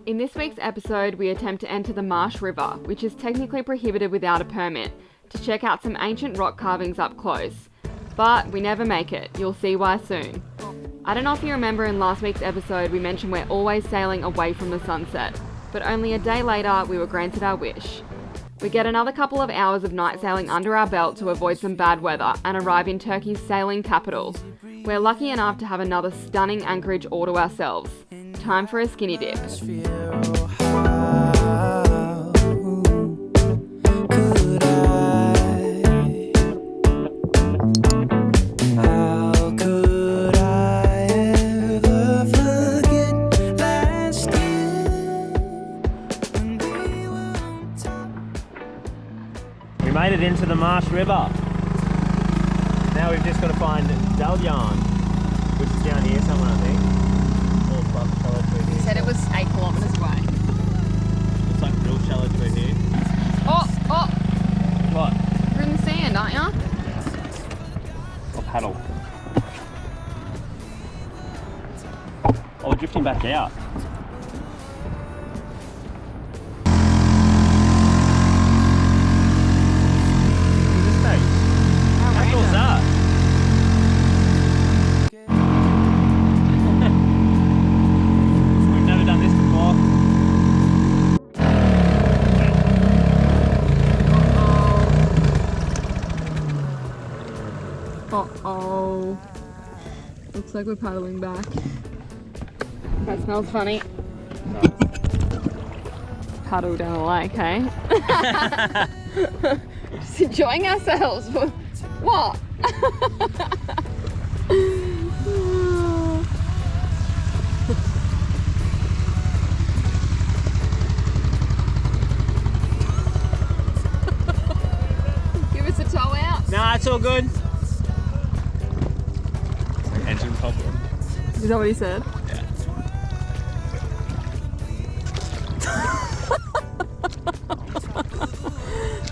In this week's episode, we attempt to enter the Marsh River, which is technically prohibited without a permit, to check out some ancient rock carvings up close. But we never make it. You'll see why soon. I don't know if you remember in last week's episode we mentioned we're always sailing away from the sunset, but only a day later we were granted our wish. We get another couple of hours of night sailing under our belt to avoid some bad weather and arrive in Turkey's sailing capital. We're lucky enough to have another stunning anchorage all to ourselves. Time for a skinny dip. We made it into the Marsh River. Now we've just got to find Dalyan, which is down here somewhere, I think. He said it was 8 kilometres away. Looks like real shallow through here. Oh! What? You're in the sand, aren't you? Or paddle. Oh, we're drifting back out. Uh-oh. Looks like we're paddling back. That smells funny. Paddle down the lake, hey? Just enjoying ourselves. What? Give us a tow out. Nah, it's all good. Engine problem. Is that what he said? Yeah.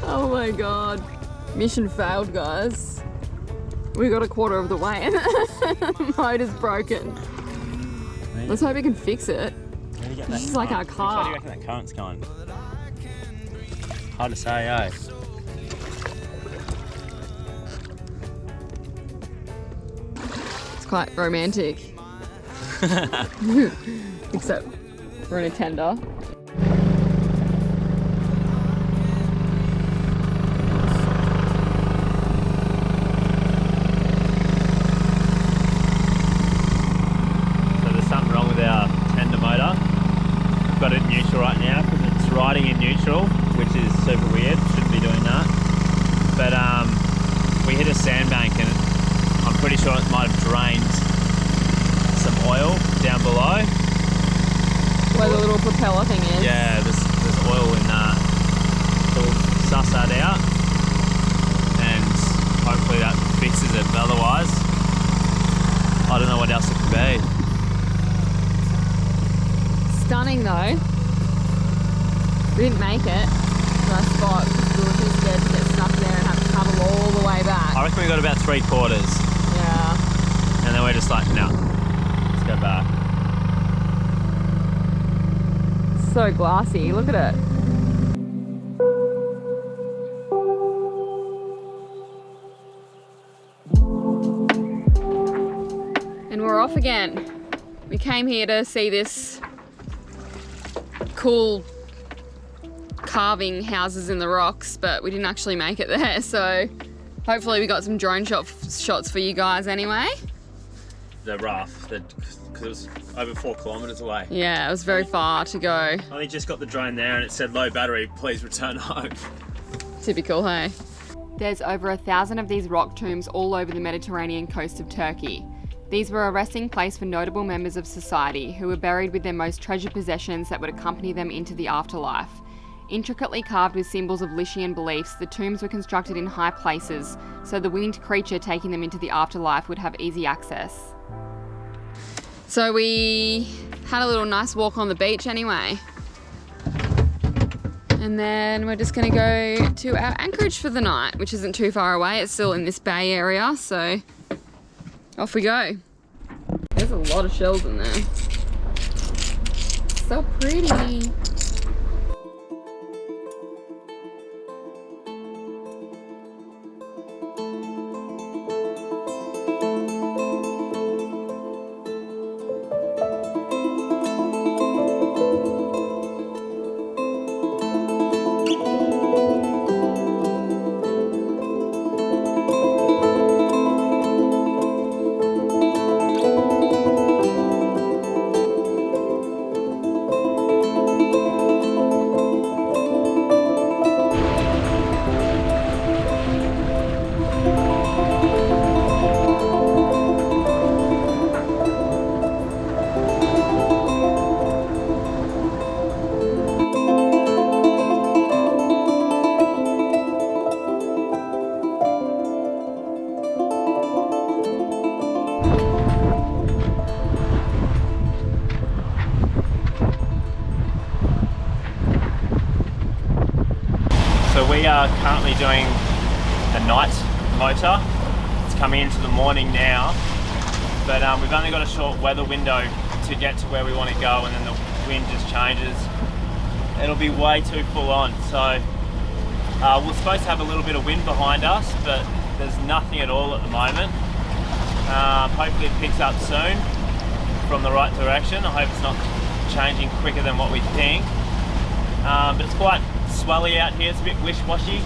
Oh my god. Mission failed, guys. We got a quarter of the way and the motor's broken. Let's hope we can fix it. This is like our car. How do you reckon that current's going? Hard to say, eh? Quite romantic. Except we're in a tender. So there's something wrong with our tender motor. We've got it in neutral right now because it's riding in neutral, which is super weird. Shouldn't be doing that. But we hit a sandbank and I'm pretty sure it might have drained some oil down below. Where the little propeller thing is. Yeah, there's oil in that. So we'll suss that out and hopefully that fixes it. But otherwise, I don't know what else it could be. Stunning though. We didn't make it to our spot because we were too scared to get stuck there and have to paddle all the way back. I reckon we got about 3/4. Yeah. And then we're just like, no, let's go back. So glassy, look at it. And we're off again. We came here to see this cool carving houses in the rocks, but we didn't actually make it there, so hopefully we got some drone shots for you guys anyway. They're rough, because it was over 4 kilometres away. Yeah, it was very far to go. Only just got the drone there and it said low battery, please return home. Typical, hey? There's over 1,000 of these rock tombs all over the Mediterranean coast of Turkey. These were a resting place for notable members of society who were buried with their most treasured possessions that would accompany them into the afterlife. Intricately carved with symbols of Lycian beliefs, the tombs were constructed in high places, so the winged creature taking them into the afterlife would have easy access. So we had a little nice walk on the beach anyway. And then we're just gonna go to our anchorage for the night, which isn't too far away. It's still in this bay area, so off we go. There's a lot of shells in there. so pretty. So we are currently doing the night motor. It's coming into the morning now, but we've only got a short weather window to get to where we want to go, and then the wind just changes. It'll be way too full on. So we're supposed to have a little bit of wind behind us, but there's nothing at all at the moment. Hopefully it picks up soon from the right direction. I hope it's not changing quicker than what we think. But it's quite swelly out here, it's a bit wish-washy.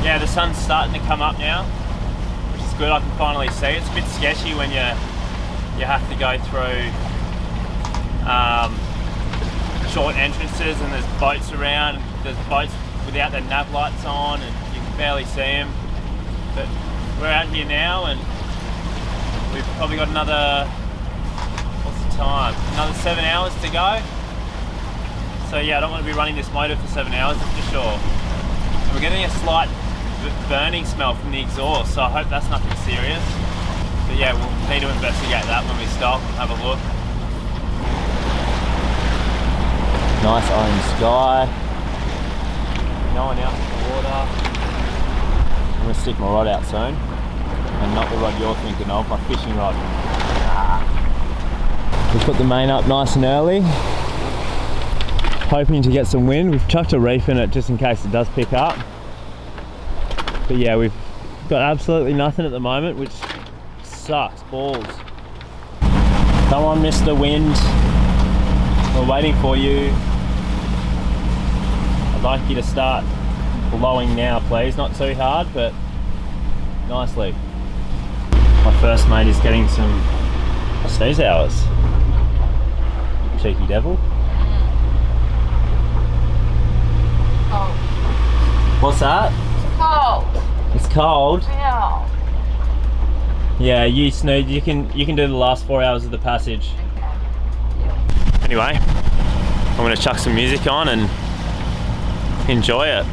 Yeah, the sun's starting to come up now, which is good. I can finally see. It's a bit sketchy when you have to go through short entrances and there's boats around. There's boats without their nav lights on and you can barely see them. But we're out here now and we've probably got another, what's the time? Another 7 hours to go. So yeah, I don't want to be running this motor for 7 hours, that's for sure. And we're getting a slight burning smell from the exhaust, so I hope that's nothing serious. But yeah, we'll need to investigate that when we stop and have a look. Nice orange sky. No one out in the water. I'm going to stick my rod out soon. And not the rod you're thinking of, my fishing rod. We'll put the main up nice and early. Hoping to get some wind. We've chucked a reef in it just in case it does pick up. But yeah, we've got absolutely nothing at the moment, which sucks balls. Come on, Mr. Wind. We're waiting for you. I'd like you to start blowing now, please. Not too hard, but nicely. My first mate is getting some snooze hours. Cheeky devil. Cold. What's that? Cold. It's cold. Yeah. Yeah, you snooze. You can do the last 4 hours of the passage. Okay. Anyway, I'm gonna chuck some music on and enjoy it.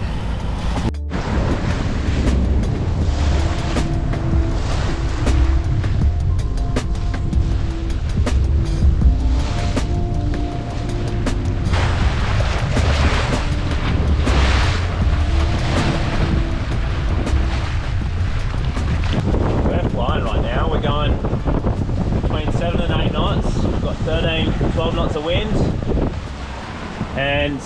Between 7 and 8 knots. We've got 13, 12 knots of wind and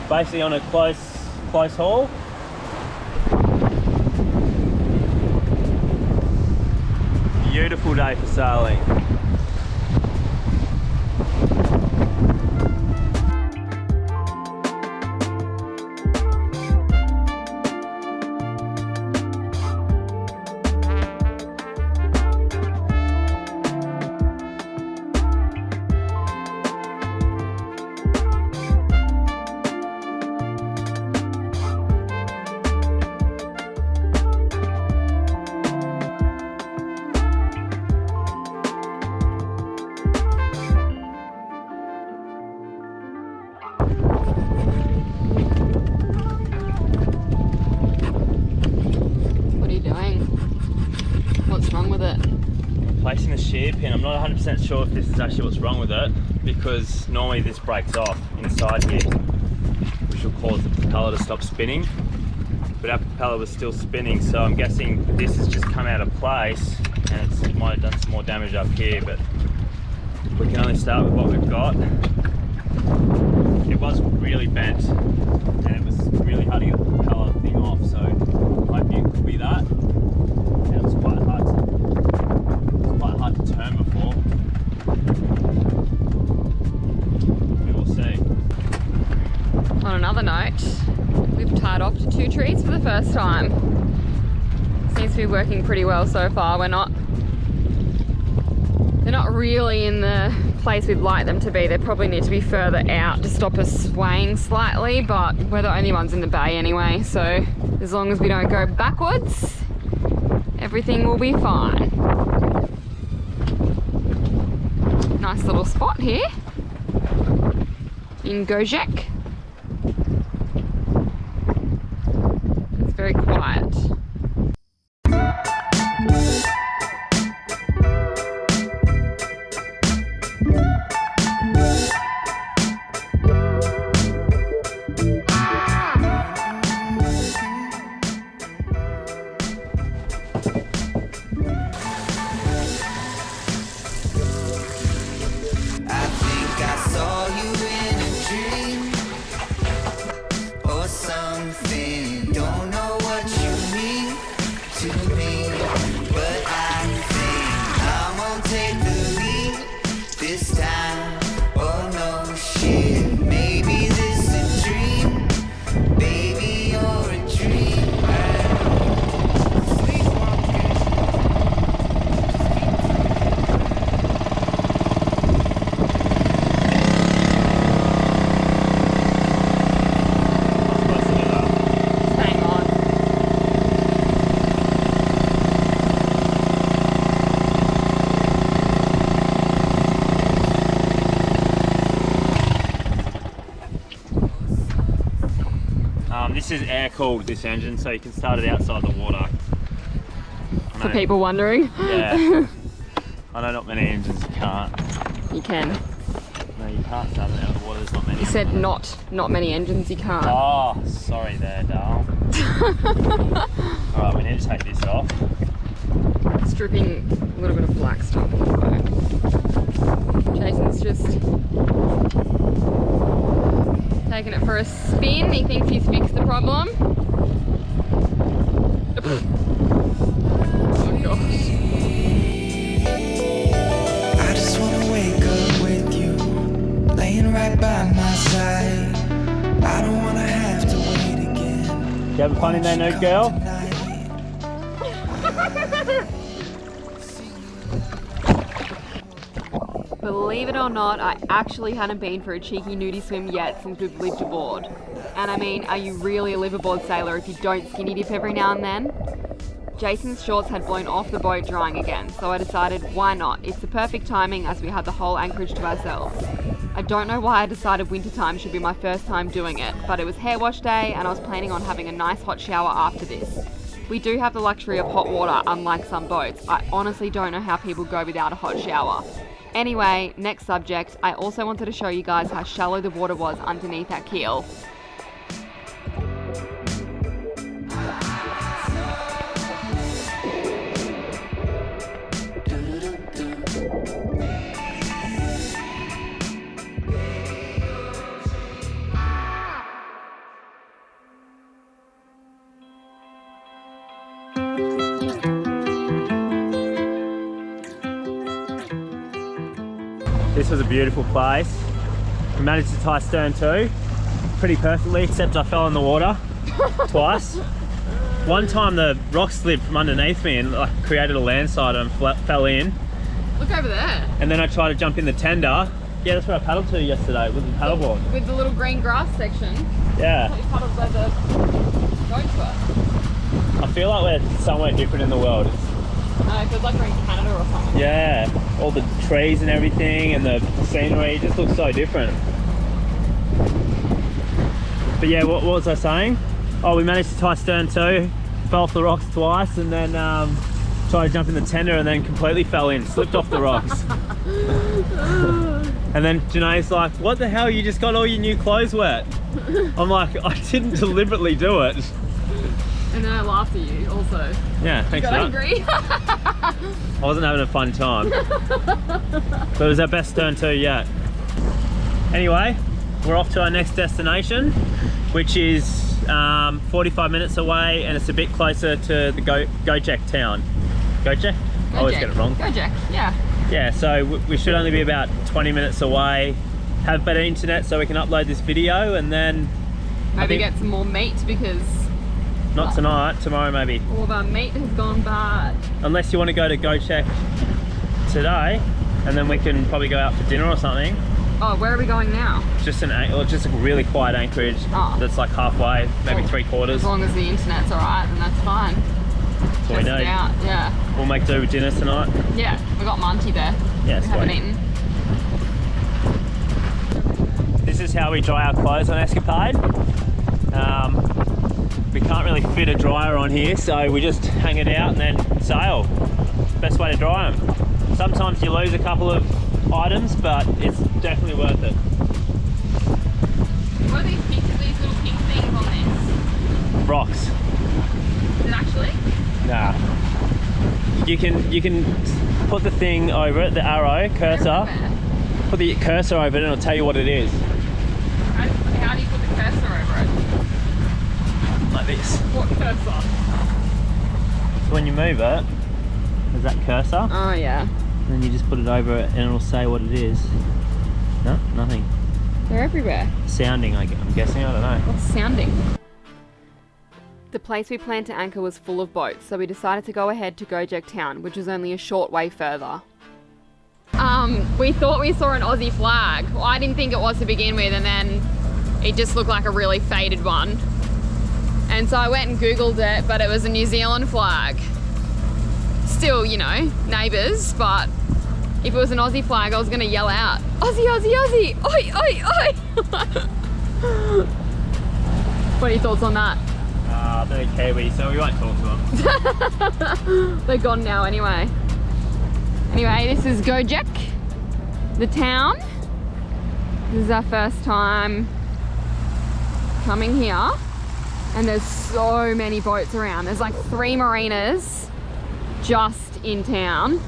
basically on a close haul. Beautiful day for sailing. Placing the shear pin. I'm not 100% sure if this is actually what's wrong with it, because normally this breaks off inside here, which will cause the propeller to stop spinning. But our propeller was still spinning, so I'm guessing this has just come out of place and it might have done some more damage up here, but we can only start with what we've got. It was really bent and it was really hard to get the propeller thing off, so I hope it could be that. And it was quite hard to turn before. We will see. On another note, we've tied off to 2 trees for the first time. Seems to be working pretty well so far. They're not really in the place we'd like them to be. They probably need to be further out to stop us swaying slightly, but we're the only ones in the bay anyway, so as long as we don't go backwards, everything will be fine. Nice little spot here in Gocek. It's very quiet. This is air-cooled, this engine, so you can start it outside the water. For people wondering. Yeah. I know not many engines you can't. You can. No, you can't start it out of the water, there's not many. You said not many engines you can't. Oh, sorry there, Dal. Alright, we need to take this off. It's dripping a little bit of black stuff on the boat. Jason's just taking it for a spin. He thinks he's fixed the problem. Oh gosh. I just wanna wake up with you, laying right by my side. I don't wanna have to wait again. You having fun in there, nude girl? Believe it or not, I actually hadn't been for a cheeky nudie swim yet since we've lived aboard. And I mean, are you really a liveaboard sailor if you don't skinny dip every now and then? Jason's shorts had blown off the boat drying again, so I decided why not? It's the perfect timing as we had the whole anchorage to ourselves. I don't know why I decided wintertime should be my first time doing it, but it was hair wash day and I was planning on having a nice hot shower after this. We do have the luxury of hot water, unlike some boats. I honestly don't know how people go without a hot shower. Anyway, next subject, I also wanted to show you guys how shallow the water was underneath our keel. This was a beautiful place. We managed to tie stern to pretty perfectly, except I fell in the water twice. One time the rock slid from underneath me and created a landslide and fell in. Look over there. And then I tried to jump in the tender. Yeah, that's where I paddled to yesterday with the paddleboard. With the little green grass section. Yeah. You paddled where the boats were. I feel like we're somewhere different in the world. It feels like we're in Canada or something. Yeah, all the trees and everything and the scenery just looks so different. But yeah, what was I saying? Oh, we managed to tie stern to, fell off the rocks twice, and then tried to jump in the tender and then completely fell in, slipped off the rocks. And then Janae's like, what the hell, you just got all your new clothes wet? I'm like, I didn't deliberately do it. And then I laughed at you also. Yeah, thanks Got for that. angry. I wasn't having a fun time. But it was our best turn too yet. Anyway, we're off to our next destination, which is 45 minutes away, and it's a bit closer to the Gocek town. Gocek? I always get it wrong. Gocek, yeah. Yeah, so we should only be about 20 minutes away, have better internet so we can upload this video, and then Maybe get some more meat because not tonight, tomorrow maybe. all of our meat has gone bad. Unless you want to go to Gocek today, and then we can probably go out for dinner or something. Oh, where are we going now? Just a really quiet anchorage that's like halfway, maybe Well, 3/4. As long as the internet's alright, then that's fine. That's what we Test it need. out, yeah. We'll make do with dinner tonight. Yeah, we got Monty there. Yeah, We haven't sweet. eaten. This is how we dry our clothes on Escapade. We can't really fit a dryer on here, so we just hang it out and then sail. Best way to dry them. Sometimes you lose a couple of items, but it's definitely worth it. What are these little pink things on this? Rocks. Is it actually? Nah. You can put the thing over it, the arrow, cursor. Everywhere. Put the cursor over it and it'll tell you what it is. How do you put the cursor over it? Like this. What cursor? So when you move it, there's that cursor. Oh yeah. And then you just put it over it and it'll say what it is. No, nothing. They're everywhere. Sounding, I'm guessing, I don't know. What's sounding? The place we planned to anchor was full of boats, so we decided to go ahead to Gocek town, which was only a short way further. We thought we saw an Aussie flag. Well, I didn't think it was to begin with, and then it just looked like a really faded one. And so I went and Googled it, but it was a New Zealand flag. Still, you know, neighbours, but if it was an Aussie flag, I was gonna yell out, Aussie, Aussie, Aussie, oi, oi, oi. What are your thoughts on that? They're Kiwi, so we won't talk to them. They're gone now anyway. Anyway, this is Gocek, the town. This is our first time coming here, and there's so many boats around. There's like 3 marinas just in town,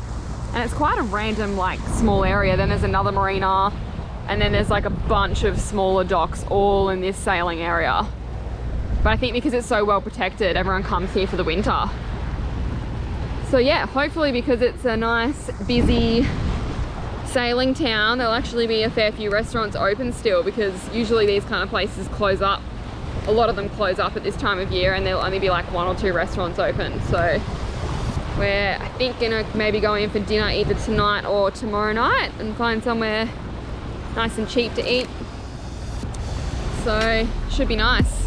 and it's quite a random like small area. Then there's another marina, and then there's like a bunch of smaller docks all in this sailing area. But I think because it's so well protected, everyone comes here for the winter. So yeah, hopefully because it's a nice, busy sailing town, there'll actually be a fair few restaurants open still, because usually these kind of places close up. A lot of them close up at this time of year, and there'll only be like 1 or 2 restaurants open. So we're, I think, gonna maybe go in for dinner either tonight or tomorrow night and find somewhere nice and cheap to eat. So should be nice.